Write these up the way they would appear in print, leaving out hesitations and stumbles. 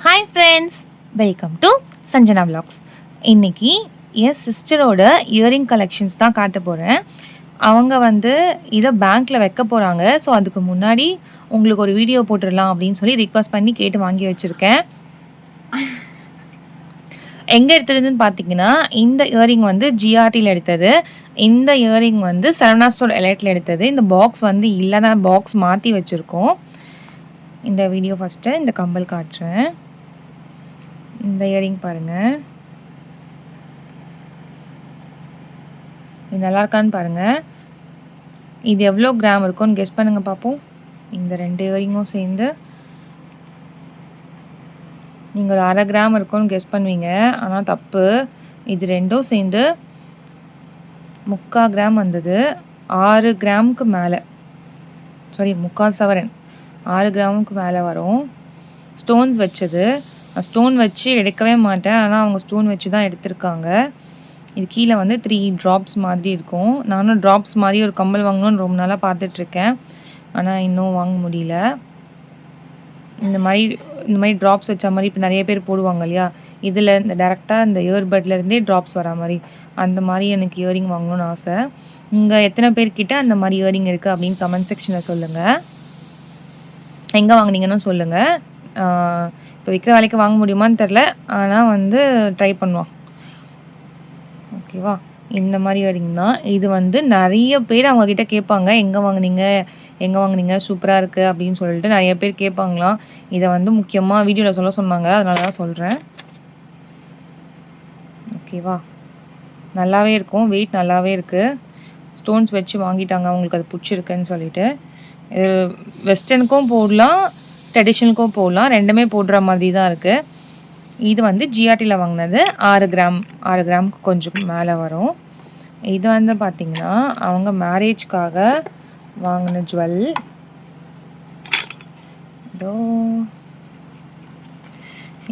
Hi friends, welcome to Sanjana vlogs. இன்றைக்கி என் சிஸ்டரோட earring collections தான் காட்ட போகிறேன். அவங்க வந்து இதை பேங்க்கில் வைக்க போகிறாங்க. ஸோ அதுக்கு முன்னாடி உங்களுக்கு ஒரு வீடியோ போட்டுடலாம் அப்படின்னு சொல்லி ரிக்வஸ்ட் பண்ணி கேட்டு வாங்கி வச்சுருக்கேன். எங்கே எடுத்ததுன்னு பார்த்தீங்கன்னா, இந்த இயரிங் வந்து ஜிஆர்டியில் எடுத்தது. இந்த இயரிங் வந்து சரவணா ஸ்டோர் எலைட்டில் எடுத்தது. இந்த பாக்ஸ் வந்து இல்லை தான், பாக்ஸ் மாற்றி வச்சுருக்கோம். இந்த வீடியோ ஃபஸ்ட்டு இந்த கம்பல் காட்டுறேன். இந்த இயரிங் பாருங்கள், இது நல்லா இருக்கான்னு பாருங்கள். இது எவ்வளோ கிராம் இருக்கும்னு கெஸ் பண்ணுங்கள் பார்ப்போம். இந்த 2 இயரிங்கும் சேர்ந்து நீங்கள் ஒரு 1/2 கிராம் இருக்கும்னு கெஸ் பண்ணுவீங்க. ஆனால் தப்பு. இது ரெண்டும் சேர்ந்து 3/4 கிராம் வந்தது. 6 கிராமுக்கு மேலே, சாரி 3/4 சவரன், 6 கிராமுக்கு மேலே வரும். ஸ்டோன்ஸ் வச்சது. நான் ஸ்டோன் வச்சு எடுக்கவே மாட்டேன், ஆனால் அவங்க ஸ்டோன் வச்சு தான் எடுத்திருக்காங்க. இது கீழே வந்து 3 ட்ராப்ஸ் மாதிரி இருக்கும். நானும் ட்ராப்ஸ் மாதிரி ஒரு கம்மல் வாங்கணும்னு ரொம்ப நாளாக பார்த்துட்ருக்கேன், ஆனால் இன்னும் வாங்க முடியல. இந்த மாதிரி ட்ராப்ஸ் வச்ச மாதிரி இப்போ நிறைய பேர் போடுவாங்க இல்லையா, இதில் இந்த டேரெக்டாக இந்த இயர்பட்லேருந்தே ட்ராப்ஸ் வரா மாதிரி, அந்த மாதிரி எனக்கு இயரிங் வாங்கணும்னு ஆசை. இங்கே எத்தனை பேர்கிட்ட அந்த மாதிரி இயரிங் இருக்குது அப்படின்னு கமெண்ட் செக்ஷனில் சொல்லுங்கள். எங்கே வாங்கினீங்கன்னு சொல்லுங்கள். இப்போ விற்கிற வேலைக்கு வாங்க முடியுமான்னு தெரில, ஆனால் வந்து ட்ரை பண்ணுவான். ஓகேவா, இந்த மாதிரி இயரிங் தான். இது வந்து நிறைய பேர் அவங்கக்கிட்ட கேட்பாங்க, எங்கே வாங்குனீங்க சூப்பராக இருக்குது அப்படின்னு சொல்லிட்டு நிறைய பேர் கேட்பாங்களாம். இதை வந்து முக்கியமாக வீடியோவில் சொல்ல சொன்னாங்க, அதனால தான் சொல்கிறேன். ஓகேவா, நல்லாவே இருக்கும், வெயிட் நல்லாவே இருக்குது. ஸ்டோன்ஸ் வச்சு வாங்கிட்டாங்க, அவங்களுக்கு அது பிடிச்சிருக்குன்னு சொல்லிட்டு. வெஸ்டர்னுக்கும் போடலாம், ட்ரெடிஷ்னலுக்கும் போடலாம், ரெண்டுமே போடுற மாதிரி தான் இருக்குது. இது வந்து ஜிஆர்டியில் வாங்கினது. 6 கிராமுக்கு கொஞ்சம் மேலே வரும். இது வந்து பார்த்திங்கன்னா அவங்க மேரேஜ்க்காக வாங்கின ஜுவல். இதோ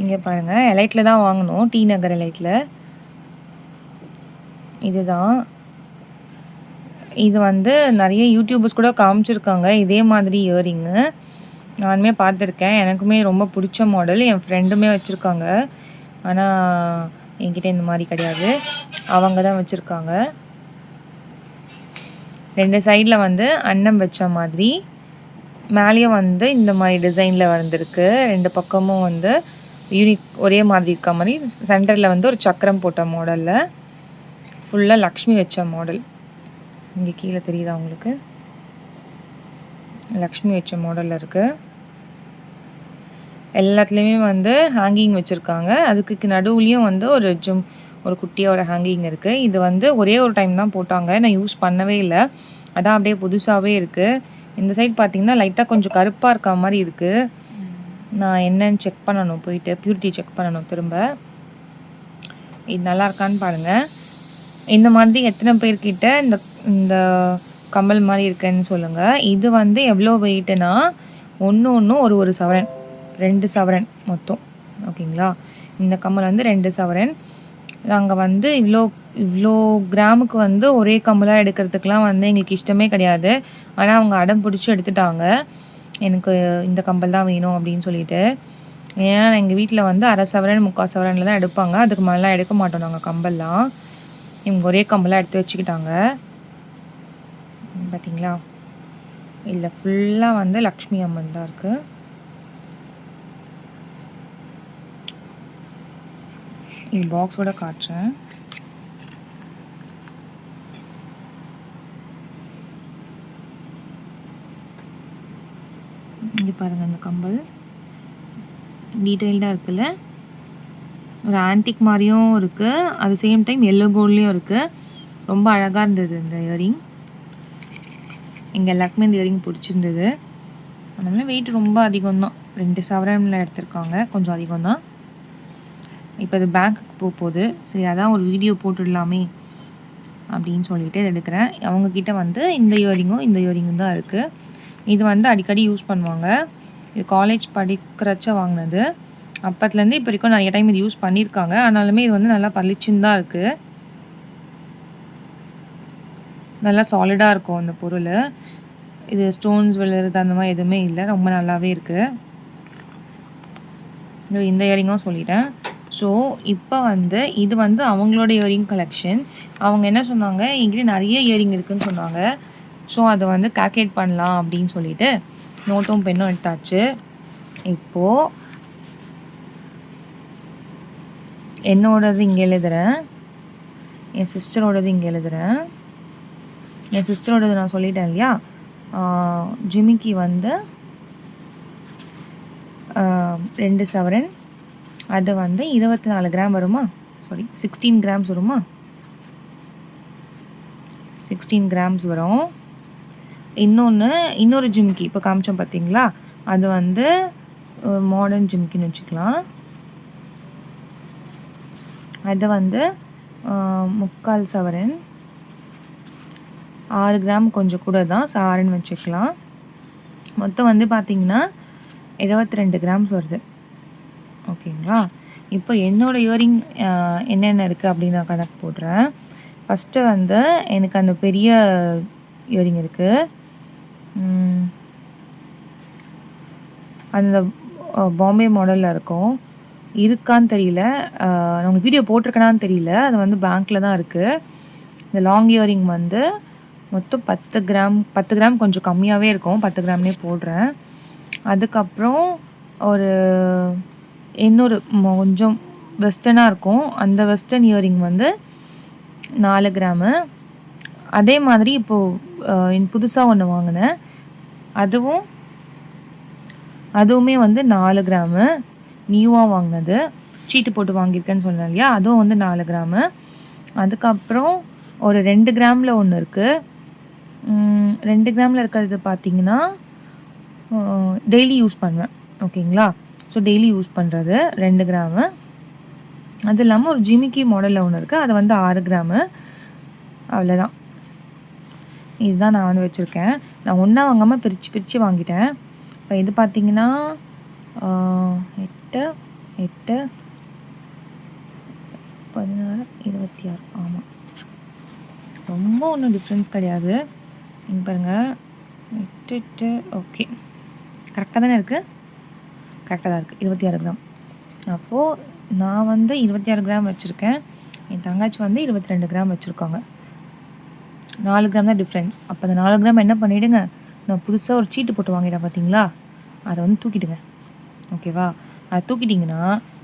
இங்கே பாருங்கள், எலைட்டில் தான் வாங்கினோம், டி நகர் எலைட்டில். இதுதான். இது வந்து நிறைய யூடியூபர்ஸ் கூட காமிச்சிருக்காங்க இதே மாதிரி இயரிங்கு. நானுமே பார்த்துருக்கேன், எனக்குமே ரொம்ப பிடிச்ச மாடல். என் ஃப்ரெண்டுமே வச்சுருக்காங்க, ஆனால் என்கிட்ட இந்த மாதிரி கிடையாது, அவங்க தான் வச்சுருக்காங்க. 2 சைடில் வந்து அன்னம் வச்ச மாதிரி, மேலேயும் வந்து இந்த மாதிரி டிசைனில் வந்திருக்கு. 2 பக்கமும் வந்து யூனிக் ஒரே மாதிரி இருக்க மாதிரி, சென்டரில் வந்து ஒரு சக்கரம் போட்ட மாடலில், ஃபுல்லாக லக்ஷ்மி வச்ச மாடல். இங்கே கீழே தெரியுதா உங்களுக்கு, லக்ஷ்மி வச்ச மாடலில் இருக்குது. எல்லாத்துலேயுமே வந்து ஹேங்கிங் வச்சுருக்காங்க. அதுக்கு நடுவுலையும் வந்து ஒரு குட்டியோட ஹேங்கிங் இருக்குது. இது வந்து ஒரே ஒரு டைம் தான் போட்டாங்க, நான் யூஸ் பண்ணவே இல்லை, அதான் அப்படியே புதுசாகவே இருக்குது. இந்த சைட் பார்த்திங்கன்னா லைட்டாக கொஞ்சம் கருப்பாக இருக்க மாதிரி இருக்குது. நான் என்னன்னு செக் பண்ணணும், போயிட்டு பியூரிட்டி செக் பண்ணணும் திரும்ப. இது நல்லா இருக்கான்னு பாருங்கள். இந்த மாதிரி எத்தனை பேர்கிட்ட இந்த கம்மல் மாதிரி இருக்குன்னு சொல்லுங்கள். இது வந்து எவ்வளோ வெயிட்டுனா, ஒன்று ஒரு சவரன், 2 சவரன் மொத்தம். ஓகேங்களா, இந்த கம்மல் வந்து 2 சவரன். நாங்கள் வந்து இவ்வளோ கிராமுக்கு வந்து ஒரே கம்மலாக எடுக்கிறதுக்கெலாம் வந்து எங்களுக்கு இஷ்டமே கிடையாது. ஆனால் அவங்க அடம் பிடிச்சி எடுத்துட்டாங்க, எனக்கு இந்த கம்பல் தான் வேணும் அப்படின்னு சொல்லிட்டு. ஏன்னா எங்கள் வீட்டில் வந்து 1/2 சவரன் 3/4 சவரனில் தான் எடுப்பாங்க, அதுக்கு மேலாம் எடுக்க மாட்டோம் நாங்கள் கம்பல்லாம். இவங்க ஒரே கம்பலாக எடுத்து வச்சுக்கிட்டாங்க. பார்த்தீங்களா, இதில் ஃபுல்லாக வந்து லக்ஷ்மி அம்மன் தான் இருக்குது. இது பாக்ஸோட காட்டுறேன். இங்கே பாருங்கள், இந்த கம்பல் டீட்டெயில்டாக இருக்குல்ல, ஒரு ஆன்டிக் மாதிரியும் இருக்குது, அது சேம் டைம் எல்லோ கோல்ட்லேயும் இருக்குது. ரொம்ப அழகாக இருந்தது இந்த இயரிங். எங்கள் எல்லாருக்குமே இந்த இயரிங் பிடிச்சிருந்தது. அதனால வெயிட் ரொம்ப அதிகம்தான், 2 சவரனில் எடுத்திருக்காங்க, கொஞ்சம் அதிகம்தான். இப்போ அது பேங்க்குக்கு போகுது, சரி அதான் ஒரு வீடியோ போட்டுடலாமே அப்படின்னு சொல்லிட்டு இதை எடுக்கிறேன். அவங்கக்கிட்ட வந்து இந்த இயரிங்கும் தான் இருக்குது. இது வந்து அடிக்கடி யூஸ் பண்ணுவாங்க. இது காலேஜ் படிக்கிறச்ச வாங்கினது. அப்பத்துலேருந்து இப்போ வரைக்கும் நிறைய டைம் இது யூஸ் பண்ணியிருக்காங்க. ஆனாலுமே இது வந்து நல்லா பளிச்சுன்னு தான் இருக்குது, நல்லா சாலிடாக இருக்கும் அந்த பொருள். இது ஸ்டோன்ஸ் விழுறது அந்த மாதிரி எதுவுமே இல்லை, ரொம்ப நல்லாவே இருக்குது. இந்த இயரிங்கும் சொல்லிட்டேன். ஸோ இப்போ வந்து இது வந்து அவங்களோட இயரிங் கலெக்ஷன். அவங்க என்ன சொன்னாங்க, என்கிட்ட நிறைய இயரிங் இருக்குன்னு சொன்னாங்க. ஸோ அதை வந்து கால்குலேட் பண்ணலாம் அப்படின்னு சொல்லிட்டு நோட்டும் பென்னும் எடுத்தாச்சு. இப்போது என்னோடது இங்கே எழுதுகிறேன், என் சிஸ்டரோடது இங்கே எழுதுகிறேன். என் சிஸ்டரோடது நான் சொல்லிட்டேன் இல்லையா, ஜிமிக்கி வந்து 2 சவரன். அது வந்து 24 கிராம் வருமா, சாரி 16 கிராம்ஸ் வருமா, 16 கிராம்ஸ் வரும். இன்னொரு ஜிமிக்கி இப்போ காமிச்சோம் பார்த்தீங்களா, அது வந்து மாடர்ன் ஜிமிக்கின்னு வச்சுக்கலாம். அது வந்து 3/4 சவரன், 6 கிராம் கொஞ்சம் கூட தான், சாரன்னு வச்சுக்கலாம். மொத்தம் வந்து பார்த்திங்கன்னா 72 கிராம்ஸ் வருது. ஓகேங்களா. இப்போ என்னோடய இயரிங் என்னென்ன இருக்குது அப்படின்னு நான் கணக்கு போடுறேன். ஃபஸ்ட்டு வந்து எனக்கு அந்த பெரிய இயரிங் இருக்குது, அந்த பாம்பே மாடலில் இருக்கும். இருக்கான்னு தெரியல, நான் உங்களுக்கு வீடியோ போட்டிருக்கேனான்னு தெரியல. அது வந்து பேங்க்கில் தான் இருக்குது. இந்த லாங் இயரிங் வந்து மொத்தம் 10 கிராம் கொஞ்சம் கம்மியாகவே இருக்கும், 10 கிராம்னே போடுறேன். அதுக்கப்புறம் ஒரு இன்னொரு கொஞ்சம் வெஸ்டர்னாக இருக்கும், அந்த வெஸ்டர்ன் இயரிங் வந்து 4 கிராமு. அதே மாதிரி இப்போது புதுசாக ஒன்று வாங்கினேன், அதுவுமே வந்து 4 கிராமு, நியூவாக வாங்கினது, சீட்டு போட்டு வாங்கியிருக்கேன்னு சொன்னேன் இல்லையா, அதுவும் வந்து 4 கிராமு. அதுக்கப்புறம் ஒரு 2 கிராமில் ஒன்று இருக்குது. 2 கிராமில் இருக்கிறது பார்த்திங்கன்னா டெய்லி யூஸ் பண்ணுவேன். ஓகேங்களா. ஸோ டெய்லி யூஸ் பண்ணுறது 2 கிராமு. அது இல்லாமல் ஒரு ஜிமிக்கி மாடலில் ஒன்று இருக்குது, அது வந்து 6 கிராமு. அவ்வளோதான். இதுதான் நான் வந்து வச்சுருக்கேன். நான் ஒன்றா வாங்காமல் பிரித்து வாங்கிட்டேன். இப்போ இது பார்த்திங்கன்னா 8 16 26. ஆமாம், ரொம்ப ஒன்றும் டிஃப்ரென்ஸ் கிடையாது. இங்கே பாருங்கள், 8 ஓகே, கரெக்டாக தானே இருக்குது, கரெக்டாக தான் இருக்குது, 26 கிராம். அப்போது நான் வந்து 26 கிராம் வச்சுருக்கேன், என் தங்கச்சி வந்து 22 கிராம் வச்சுருக்காங்க. 4 கிராம் தான் டிஃப்ரென்ஸ். அப்போ அந்த 4 கிராம் என்ன பண்ணிவிடுங்க, நான் புதுசாக ஒரு சீட்டு போட்டு வாங்கிட்டேன் பார்த்தீங்களா, அதை வந்து தூக்கிடுங்க. ஓகேவா. அதை தூக்கிட்டிங்கன்னா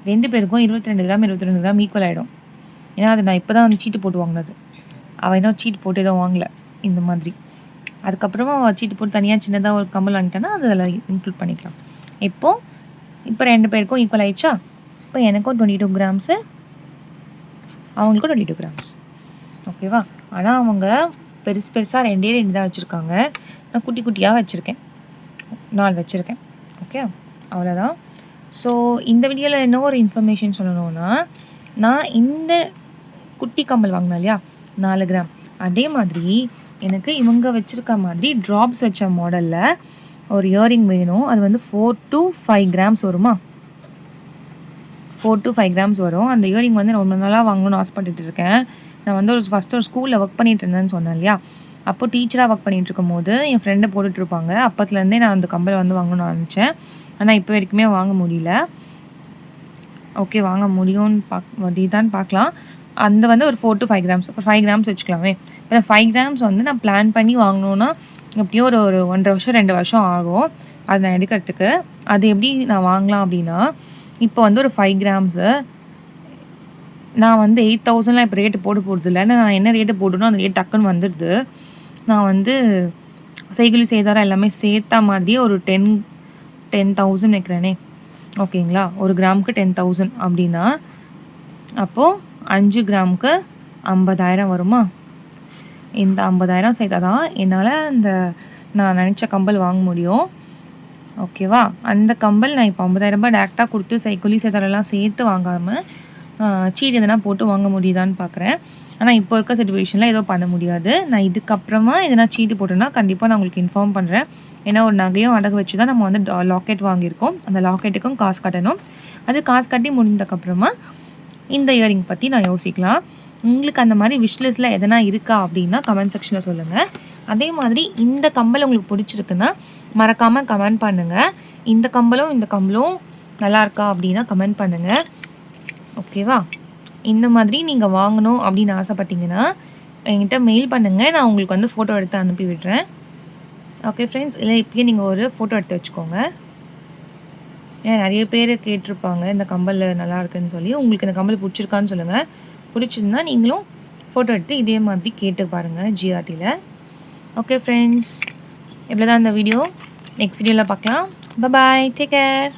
2 பேருக்கும் 22 கிராம் ஈக்குவல் ஆகிடும். ஏன்னா அது நான் இப்போ தான் வந்து சீட்டு போட்டு வாங்கினது, அவள் இன்னும் சீட்டு போட்டு எதுவும் வாங்கலை இந்த மாதிரி. அதுக்கப்புறமா அவள் சீட்டு போட்டு தனியாக சின்னதாக ஒரு கம்மல் வாங்கிட்டேன்னா அது அதில் இன்க்ளூட் பண்ணிக்கலாம். இப்போ 2 பேருக்கும் ஈக்குவல் ஆயிடுச்சா. இப்போ எனக்கும் 22 கிராம்ஸு, அவங்களுக்கும் 22 கிராம்ஸ். ஓகேவா. ஆனால் அவங்க பெருசாக 2 தான் வச்சுருக்காங்க, நான் குட்டி குட்டியாக வச்சுருக்கேன், 4 வச்சுருக்கேன். ஓகே, அவ்வளோதான். ஸோ இந்த வீடியோவில் என்ன ஒரு இன்ஃபர்மேஷன் சொல்லணும்னா, நான் இந்த குட்டி கம்மல் வாங்கினேன் இல்லையா 4 கிராம், அதே மாதிரி எனக்கு இவங்க வச்சுருக்க மாதிரி ட்ராப்ஸ் வச்ச மாடலில் ஒரு இயரிங் வேணும். அது வந்து 4 to 5 கிராம்ஸ் வருமா, 4 to 5 கிராம்ஸ் வரும். அந்த இயரிங் வந்து நான் ரொம்ப நாளாக வாங்கணும்னு ஆசைப்பட்டுட்டு இருக்கேன். நான் வந்து ஃபஸ்ட்டு ஒரு ஸ்கூலில் ஒர்க் பண்ணிட்டு இருந்தேன்னு சொன்னேன் இல்லையா, அப்போது டீச்சராக ஒர்க் பண்ணிகிட்டு இருக்கும் போது என் ஃப்ரெண்டை போட்டுட்ருப்பாங்க. அப்போத்துலேருந்தே நான் அந்த கம்பலை வந்து வாங்கணும்னு நினச்சேன், ஆனால் இப்போ வரைக்குமே வாங்க முடியல. ஓகே, வாங்க முடியும்னு பார்க்கலாம். அந்த வந்து ஒரு 4 to 5 கிராம்ஸ், 5 கிராம்ஸ் வச்சுக்கலாமே. இப்போ 5 கிராம்ஸ் வந்து நான் பிளான் பண்ணி வாங்கணுன்னா எப்படியோ ஒரு 1.5 வருஷம் 2 வருஷம் ஆகும் அது நான் எடுக்கிறதுக்கு. அது எப்படி நான் வாங்கலாம் அப்படின்னா, இப்போ வந்து ஒரு 5 கிராம்ஸு நான் வந்து 8,000லாம் இப்போ ரேட்டு போடுறது இல்லை. நான் என்ன ரேட்டு போட்டுனோ அந்த ரேட் டக்குன்னு வந்துடுது. நான் வந்து செய்கூலி சேதாரம் எல்லாமே சேர்த்தா மாதிரியே ஒரு 10,000 வைக்கிறேனே. ஓகேங்களா. ஒரு கிராமுக்கு 10,000 அப்படின்னா அப்போது 5 கிராமுக்கு 50,000 வருமா. இந்த 50,000 சேர்த்தா தான் என்னால் நான் நினச்ச கம்பல் வாங்க முடியும். ஓகேவா. அந்த கம்பல் நான் இப்போ 50,000 ரூபாய் டேரெக்டாக கொடுத்து செய்கூலி சேதாரம்லாம் சேர்த்து வாங்காமல் சீட் எதனா போட்டு வாங்க முடியுதான்னு பார்க்குறேன். ஆனால் இப்போ இருக்க சிச்சுவேஷனில் ஏதோ பண்ண முடியாது. நான் இதுக்கப்புறமா எதனா சீட்டு போட்டேன்னா கண்டிப்பாக நான் உங்களுக்கு இன்ஃபார்ம் பண்ணுறேன். ஏன்னா ஒரு நகையும் அடகு வச்சு தான் நம்ம வந்து லாக்கெட் வாங்கியிருக்கோம். அந்த லாக்கெட்டுக்கும் காசு கட்டணும். அது காசு கட்டி முடிந்ததுக்கப்புறமா இந்த இயரிங் பற்றி நான் யோசிக்கலாம். உங்களுக்கு அந்த மாதிரி விஷ்லிஸ்ட்டில் எதனா இருக்கா அப்படின்னா கமெண்ட் செக்ஷனில் சொல்லுங்கள். அதே மாதிரி இந்த கம்பல் உங்களுக்கு பிடிச்சிருக்குன்னா மறக்காமல் கமெண்ட் பண்ணுங்கள். இந்த கம்பலும் நல்லாயிருக்கா அப்படின்னா கமெண்ட் பண்ணுங்கள். ஓகேவா? இந்த மாதிரி நீங்கள் வாங்கணும் அப்படின்னு ஆசைப்பட்டீங்கன்னா என்கிட்ட மெயில் பண்ணுங்கள். நான் உங்களுக்கு வந்து ஃபோட்டோ எடுத்து அனுப்பி விடுறேன். Okay friends. இல்லை இப்பயே நீங்கள் ஒரு ஃபோட்டோ எடுத்து வச்சுக்கோங்க. ஏன்னா நிறைய பேர் கேட்டிருப்பாங்க இந்த கம்பல் நல்லா இருக்குன்னு சொல்லி. உங்களுக்கு இந்த கம்பல் பிடிச்சிருக்கான்னு சொல்லுங்கள். பிடிச்சிருந்தா நீங்களும் ஃபோட்டோ எடுத்து இதே மாதிரி கேட்டு பாருங்கள் ஜிஆர்டியில். Okay friends. இவ்வளோ தான் இந்த வீடியோ. நெக்ஸ்ட் வீடியோவில் பார்க்கலாம். பாய். Take care.